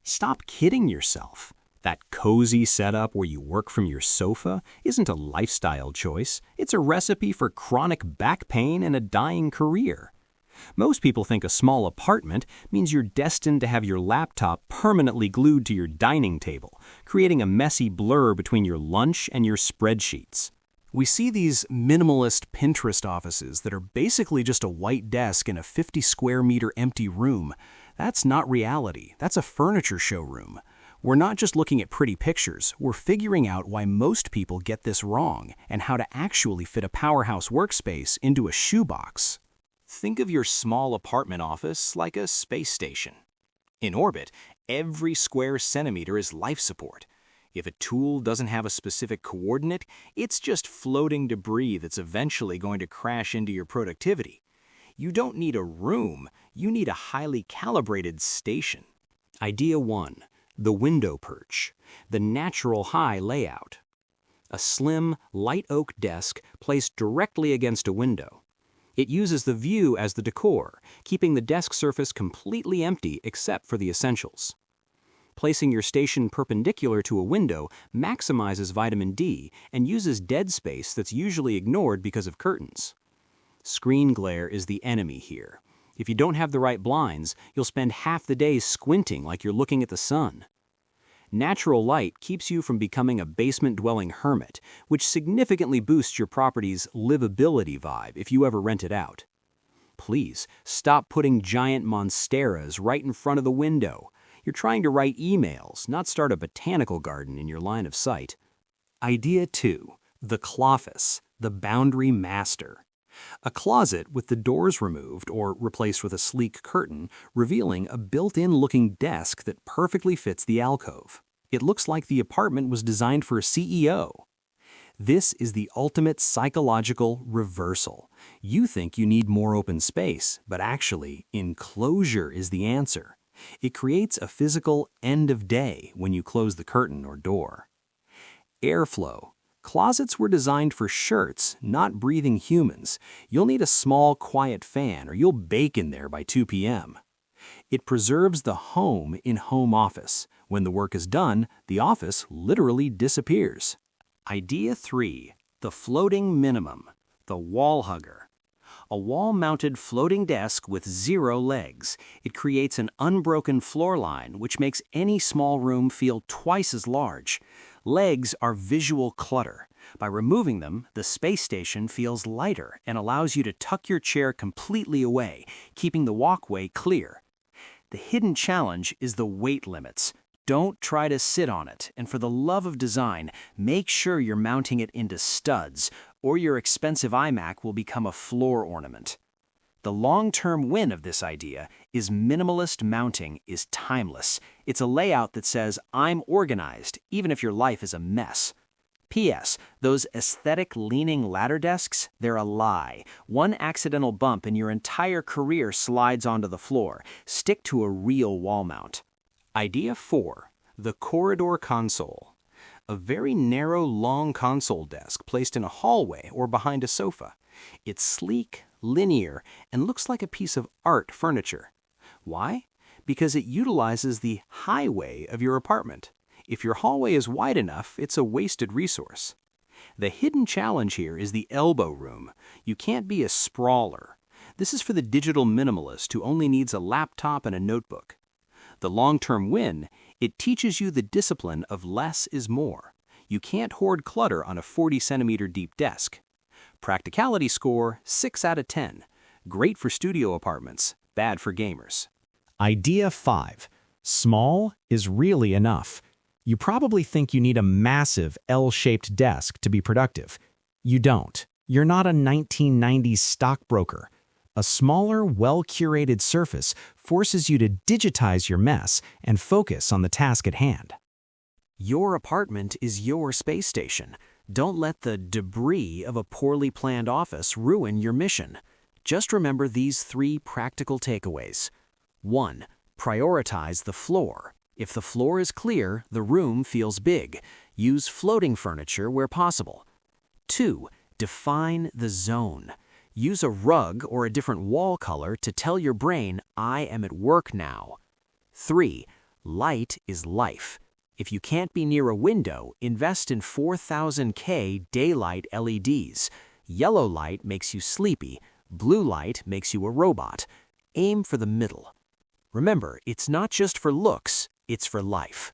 Stop kidding yourself. That cozy setup where you work from your sofa isn't a lifestyle choice. It's a recipe for chronic back pain and a dying career. Most people think a small apartment means you're destined to have your laptop permanently glued to your dining table, creating a messy blur between your lunch and your spreadsheets. We see these minimalist Pinterest offices that are basically just a white desk in a 50 square meter empty room. That's not reality. That's a furniture showroom. We're not just looking at pretty pictures, we're figuring out why most people get this wrong and how to actually fit a powerhouse workspace into a shoebox. Think of your small apartment office like a space station. In orbit, every square centimeter is life support. If a tool doesn't have a specific coordinate, it's just floating debris that's eventually going to crash into your productivity. You don't need a room, you need a highly calibrated station. Idea 1. The window perch, the natural high layout. A slim, light oak desk placed directly against a window. It uses the view as the decor, keeping the desk surface completely empty except for the essentials. Placing your station perpendicular to a window maximizes vitamin D and uses dead space that's usually ignored because of curtains. Screen glare is the enemy here. If you don't have the right blinds, you'll spend half the day squinting like you're looking at the sun. Natural light keeps you from becoming a basement-dwelling hermit, which significantly boosts your property's livability vibe if you ever rent it out. Please, stop putting giant monsteras right in front of the window. You're trying to write emails, not start a botanical garden in your line of sight. Idea 2. The clophis, the boundary master. A closet with the doors removed or replaced with a sleek curtain, revealing a built-in looking desk that perfectly fits the alcove. It looks like the apartment was designed for a CEO. This is the ultimate psychological reversal. You think you need more open space, but actually, enclosure is the answer. It creates a physical end of day when you close the curtain or door. Airflow. Closets were designed for shirts, not breathing humans. You'll need a small, quiet fan or you'll bake in there by 2 p.m. It preserves the home in home office. When the work is done, the office literally disappears. Idea 3. The floating minimum, the wall hugger. A wall-mounted floating desk with 0 legs. It creates an unbroken floor line, which makes any small room feel twice as large. Legs are visual clutter. By removing them, the space station feels lighter and allows you to tuck your chair completely away, keeping the walkway clear. The hidden challenge is the weight limits. Don't try to sit on it, and for the love of design, make sure you're mounting it into studs, or your expensive iMac will become a floor ornament. The long-term win of this idea is minimalist mounting is timeless. It's a layout that says, I'm organized, even if your life is a mess. P.S. Those aesthetic-leaning ladder desks, they're a lie. One accidental bump and your entire career slides onto the floor. Stick to a real wall mount. Idea 4. The corridor console. A very narrow, long console desk placed in a hallway or behind a sofa. It's sleek, linear, and looks like a piece of art furniture. Why? Because it utilizes the highway of your apartment. If your hallway is wide enough, it's a wasted resource. The hidden challenge here is the elbow room. You can't be a sprawler. This is for the digital minimalist who only needs a laptop and a notebook. The long-term win, it teaches you the discipline of less is more. You can't hoard clutter on a 40-centimeter deep desk. Practicality score, 6 out of 10. Great for studio apartments, bad for gamers. Idea 5. Small is really enough. You probably think you need a massive L-shaped desk to be productive. You don't. You're not a 1990s stockbroker. A smaller, well-curated surface forces you to digitize your mess and focus on the task at hand. Your apartment is your space station. Don't let the debris of a poorly planned office ruin your mission. Just remember these 3 practical takeaways. 1. Prioritize the floor. If the floor is clear, the room feels big. Use floating furniture where possible. 2. Define the zone. Use a rug or a different wall color to tell your brain, I am at work now. 3. Light is life. If you can't be near a window, invest in 4000K daylight LEDs. Yellow light makes you sleepy. Blue light makes you a robot. Aim for the middle. Remember, it's not just for looks, it's for life.